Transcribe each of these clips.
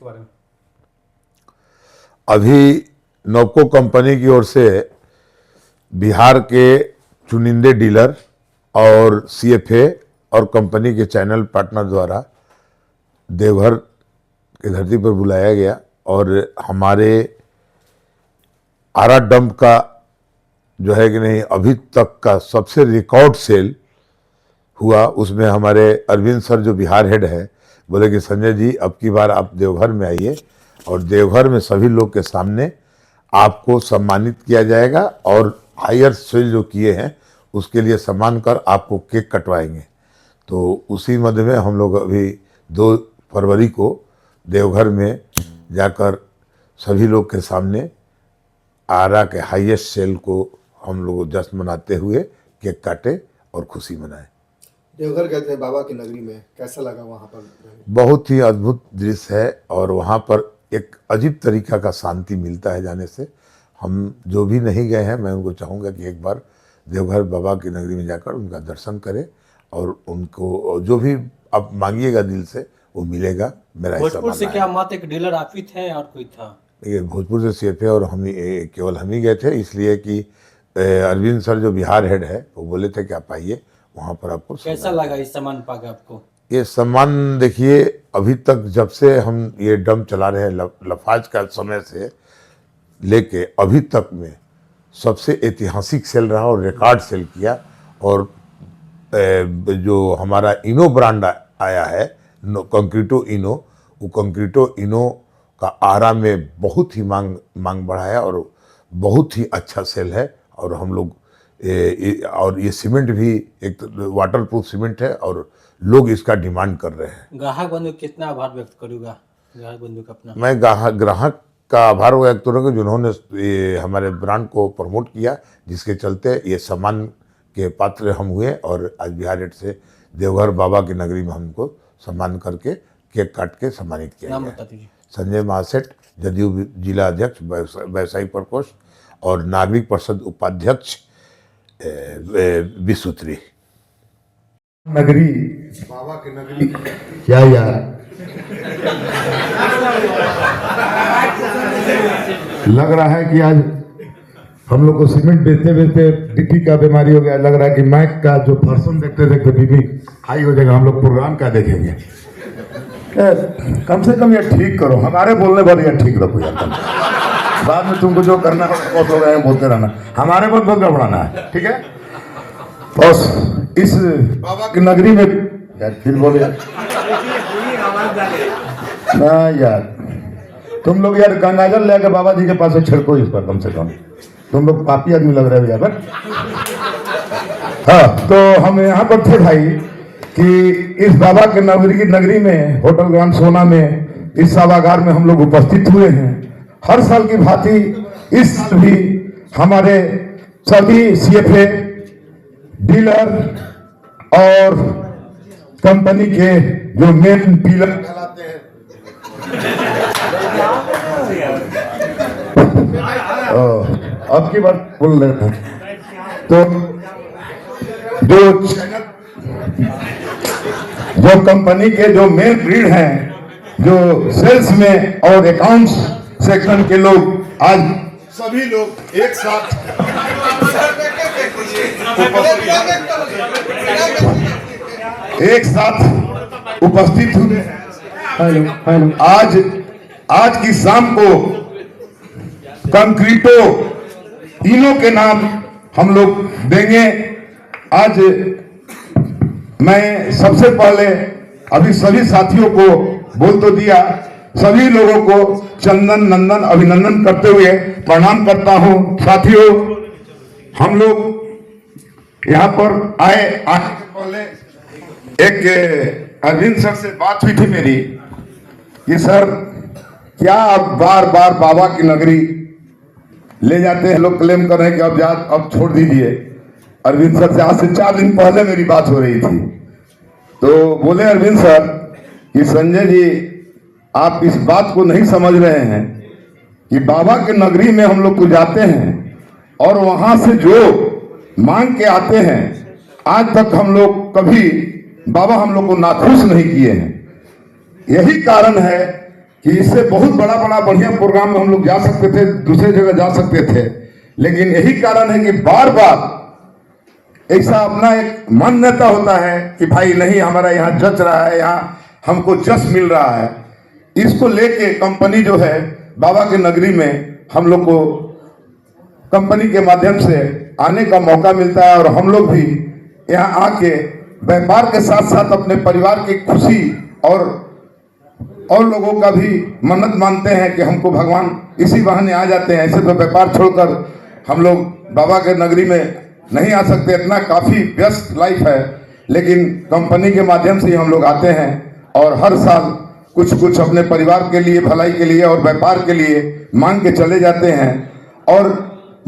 इसके बारे में? अभी नॉपको कंपनी की ओर से बिहार के चुनिंदे डीलर और सीएफए और कंपनी के चैनल पार्टनर द्वारा देवघर की धरती पर बुलाया गया और हमारे आरा डंप का जो है कि नहीं अभी तक का सबसे रिकॉर्ड सेल हुआ। उसमें हमारे अरविंद सर जो बिहार हेड है बोले कि संजय जी अब की बार आप देवघर में आइए और देवघर में सभी लोग के सामने आपको सम्मानित किया जाएगा और हायर सेल जो किए हैं उसके लिए सम्मान कर आपको केक कटवाएंगे। तो उसी मध्य में हम लोग अभी 2 फरवरी को देवघर में जाकर सभी लोग के सामने आरा के हाईएस्ट सेल को हम लोग जश्न मनाते हुए केक काटे और खुशी मनाए। देवघर गए थे बाबा की नगरी में, कैसा लगा वहाँ पर? बहुत ही अद्भुत दृश्य है और वहाँ पर एक अजीब तरीका का शांति मिलता है जाने से। हम जो भी नहीं गए हैं मैं उनको चाहूँगा कि एक बार देवघर बाबा की नगरी में जाकर उनका दर्शन करें और उनको जो भी आप मांगिएगा दिल से वो मिलेगा। मेरा भोजपुर से क्या मात्र एक डीलर आप ही थे और कोई था? ये भोजपुर से सीएफए और हम केवल हम ही गए थे, इसलिए कि अरविंद सर जो बिहार हेड है वो बोले थे कि आप आइए वहाँ पर आपको। कैसा लगा इस सम्मान पाकर आपको? ये सम्मान देखिए अभी तक जब से हम ये डंप चला रहे हैं लफाज का समय से लेके अभी तक में सबसे ऐतिहासिक सेल रहा और रिकॉर्ड सेल किया। और जो हमारा इनो ब्रांड आया है कंक्रीटो इनो, वो कंक्रीटो इनो का आरा में बहुत ही मांग बढ़ा है और बहुत ही अच्छा सेल है। और हम लोग और ये सीमेंट भी एक वाटरप्रूफ सीमेंट है और लोग इसका डिमांड कर रहे हैं। ग्राहक बंधु कितना आभार व्यक्त करूँगा ग्राहक बंधु का अपना? मैं ग्राहक का आभार व्यक्त करूँगा जिन्होंने ये हमारे ब्रांड को प्रमोट किया, जिसके चलते ये सम्मान के पात्र हम हुए और आज बिहार हेड से देवघर बाबा की नगरी में हमको सम्मान करके केक काट के सम्मानित किया नाम गया। बता दीजिए। संजय महासेठ, जदयू जिला अध्यक्ष व्यवसायी प्रकोष्ठ और नागरिक परिषद उपाध्यक्ष विश्वत्री। नगरी बाबा की नगरी क्या यार, लग रहा है कि आज हम लोग को सीमेंट बेचते बेचते बीपी का बीमारी हो गया। लग रहा है कि माइक का जो फर्सन देखते देखते बीपी हाई हो जाएगा। हम लोग प्रोग्राम का देखेंगे। कम से कम ये ठीक करो, हमारे बोलने पर ये ठीक रखो यार। बाद में तुमको जो करना है हो गए बोलते रहना, हमारे पर बहुत गड़बड़ाना है, ठीक है? बस इस बाबा की नगरी में यार फिर बोले ना यार, तुम लोग यार गंगाजल लेके बाबा जी के पास से छिड़को इस पर, कम से कम तुम लोग पापी आदमी लग रहे हो यार। हाँ, तो हम यहाँ पर थे भाई कि इस बाबा के नगरी में होटल ग्रांड सोना में इस सभागार में हम लोग उपस्थित हुए हैं। हर साल की भांति इस साल भी हमारे सभी सीएफए डीलर और कंपनी के जो मेन डीलर कहलाते हैं अब की बात बोल रहे थे, तो जो कंपनी के जो मेन लीड हैं, जो सेल्स में और अकाउंट्स सेक्शन के लोग, आज सभी लोग एक साथ उपस्थित हुए हैं। आज की शाम को कंक्रीटो इनो के नाम हम लोग देंगे। आज मैं सबसे पहले अभी सभी साथियों को बोल तो दिया, सभी लोगों को चंदन नंदन अभिनंदन करते हुए प्रणाम करता हूं। साथियों, हम लोग यहाँ पर आए से पहले एक अरविंद सर से बात हुई थी मेरी कि सर क्या आप बार बार बाबा की नगरी ले जाते हैं? लोग क्लेम कर रहे हैं कि अब छोड़ दीजिए। अरविंद सर से आज से 4 दिन पहले मेरी बात हो रही थी, तो बोले अरविंद सर कि संजय जी आप इस बात को नहीं समझ रहे हैं कि बाबा की नगरी में हम लोग को जाते हैं और वहां से जो मांग के आते हैं, आज तक हम लोग कभी बाबा हम लोग को नाखुश नहीं किए हैं। यही कारण है कि इससे बहुत बड़ा बड़ा बढ़िया प्रोग्राम में हम लोग जा सकते थे, दूसरे जगह जा सकते थे, लेकिन यही कारण है कि बार बार ऐसा अपना एक मान्यता होता है कि भाई नहीं हमारा यहाँ जच रहा है, यहाँ हमको जस मिल रहा है। इसको लेके कंपनी जो है बाबा के नगरी में हम लोग को कंपनी के माध्यम से आने का मौका मिलता है और हम लोग भी यहाँ आके व्यापार के साथ साथ अपने परिवार की खुशी और लोगों का भी मन्नत मानते हैं कि हमको भगवान इसी बहाने आ जाते हैं। ऐसे तो व्यापार छोड़कर हम लोग बाबा के नगरी में नहीं आ सकते, इतना काफ़ी व्यस्त लाइफ है, लेकिन कंपनी के माध्यम से ही हम लोग आते हैं और हर साल कुछ कुछ अपने परिवार के लिए, भलाई के लिए और व्यापार के लिए मांग के चले जाते हैं। और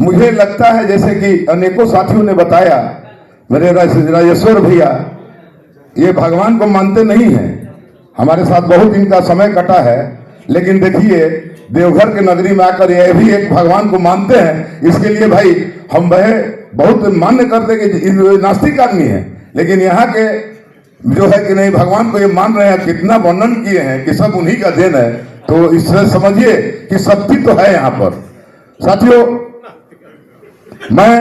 मुझे लगता है जैसे कि अनेकों साथियों ने बताया, मेरे राजेश्वर भैया ये भगवान को मानते नहीं हैं, हमारे साथ बहुत इनका समय कटा है, लेकिन देखिए देवघर के नगरी में आकर ये भी एक भगवान को मानते हैं। इसके लिए भाई हम वह बहुत मान्य करते कि नास्तिक आदमी है, लेकिन यहाँ के जो है कि नहीं भगवान को ये मान रहे हैं, कितना वर्णन किए हैं कि सब उन्हीं का देन है। तो इससे समझिए कि शक्ति तो है यहाँ पर। साथियों, मैं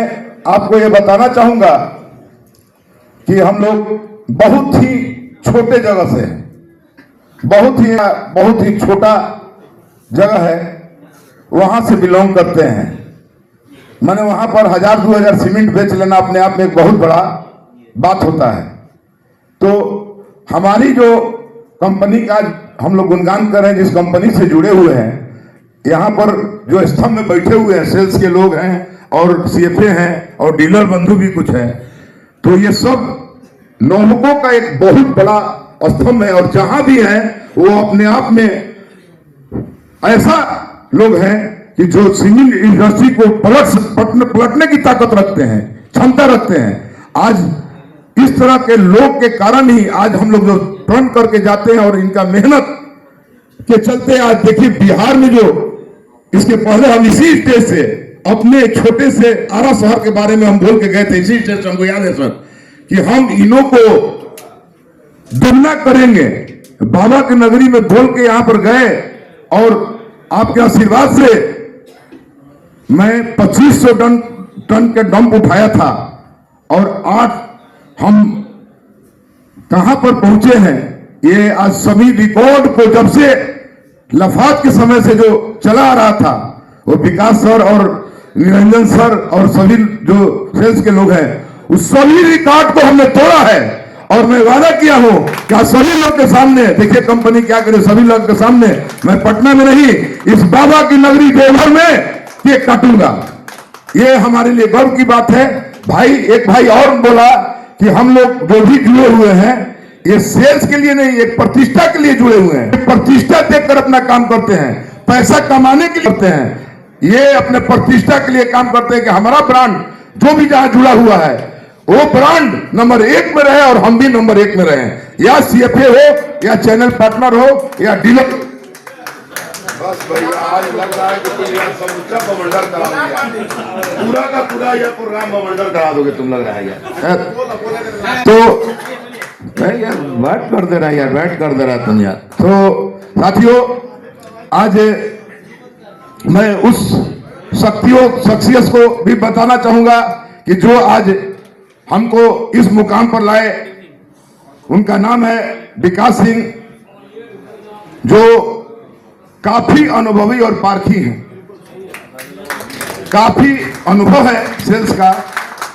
आपको ये बताना चाहूंगा कि हम लोग बहुत ही छोटे जगह से हैं, बहुत ही छोटा जगह है, वहां से बिलोंग करते हैं। मैंने वहां पर 1000-2000 सीमेंट बेच लेना अपने आप में एक बहुत बड़ा बात होता है। तो हमारी जो कंपनी का हम लोग गुणगान कर रहे हैं, जिस कंपनी से जुड़े हुए हैं, यहाँ पर जो स्तंभ में बैठे हुए हैं सेल्स के लोग हैं और सीएफए हैं और डीलर बंधु भी कुछ हैं, तो ये सब नौलखों का एक बहुत बड़ा स्तंभ है। और जहां भी है वो अपने आप में ऐसा लोग हैं कि जो सीमेंट इंडस्ट्री को पलटने की ताकत रखते हैं, क्षमता रखते हैं। आज इस तरह के लोग के कारण ही आज हम लोग जो टर्न करके जाते हैं और इनका मेहनत के चलते आज देखिए बिहार में जो इसके पहले हम इसी स्टेज से अपने छोटे से आरा शहर के बारे में हम बोल के गए थे, इसी स्टेज से हमको याद है सर कि हम इनों को दुगना करेंगे। बाबा की नगरी में बोल के यहां पर गए और आपके आशीर्वाद से मैं 2500 टन के डंप उठाया था और आज हम कहां पर पहुंचे हैं। ये आज सभी रिकॉर्ड को जब से लफात के समय से जो चला आ रहा था, वो विकास सर और निरंजन सर और सभी जो सेल्स के लोग हैं, उस सभी रिकॉर्ड को हमने तोड़ा है। और मैं वादा किया हूं कि आज सभी लोग के सामने देखिए कंपनी क्या करे, सभी लोग के सामने मैं पटना में नहीं, इस बाबा की नगरी देवघर में केक काटूंगा। ये हमारे लिए गर्व की बात है। भाई एक भाई और बोला कि हम लोग जो भी जुड़े हुए हैं ये सेल्स के लिए नहीं, एक प्रतिष्ठा के लिए जुड़े हुए हैं। प्रतिष्ठा देखकर अपना काम करते हैं, पैसा कमाने के लिए करते हैं। ये अपने प्रतिष्ठा के लिए काम करते हैं कि हमारा ब्रांड जो भी जहां जुड़ा हुआ है वो ब्रांड नंबर 1 में रहे और हम भी नंबर 1 में रहे, या सीएफए हो या चैनल पार्टनर हो या डीलर। बस भैया आज लग रहा है कि तुम यार समूचा बवंडर करा दोगे, पूरा का पूरा यह प्रोग्राम बवंडर करा दोगे तुम, लग रहा है यार। तो यार बैठ कर दे रहा है यार, बैठ कर दे रहा है तुम यार। तो साथियों, आज मैं उस शख्सियत को भी बताना चाहूंगा कि जो आज हमको इस मुकाम पर लाए, उनका नाम है विकास सिंह, जो काफी अनुभवी और पारखी हैं, काफी अनुभव है सेल्स का।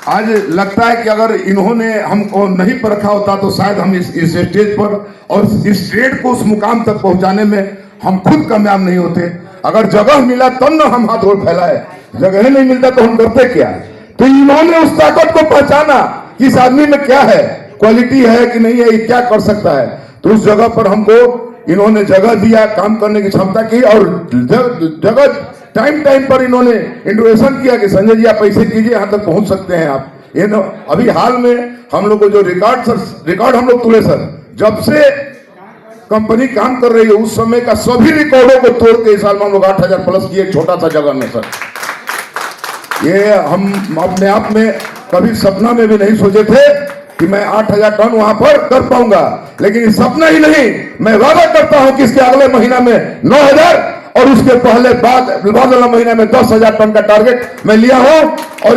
आज लगता है कि अगर इन्होंने हमको नहीं परखा होता तो शायद हम इस स्टेज पर और इस ट्रेड को उस मुकाम तक पहुंचाने में हम खुद कामयाब नहीं होते। अगर जगह मिला तब ना हम हाथ और फैलाए, जगह नहीं मिलता तो हम करते क्या। तो इन्होंने उस ताकत को पहचाना कि इस आदमी में क्या है, क्वालिटी है कि नहीं है, ये क्या कर सकता है। तो उस जगह पर हमको इन्होंने जगह दिया, काम करने की क्षमता की, और जगह टाइम पर इन्होंने इंट्रोडक्शन किया कि संजय जी आप ऐसे कीजिए, यहां तक पहुंच सकते हैं आप। ये अभी हाल में हम लोग को जो रिकॉर्ड हम लोग तोड़े सर, जब से कंपनी काम कर रही है उस समय का सभी रिकॉर्डों को तोड़ के इस साल में हम लोग 8000 प्लस किए, छोटा सा जगह में सर। ये हम अपने आप में कभी सपना में भी नहीं सोचे थे कि मैं 8,000 टन वहां पर कर पाऊंगा, लेकिन ये सपना ही नहीं, मैं वादा करता हूं कि इसके अगले महीना में 9,000 और उसके पहले बाद वाला महीना में 10,000 टन का टारगेट मैं लिया हूं और इस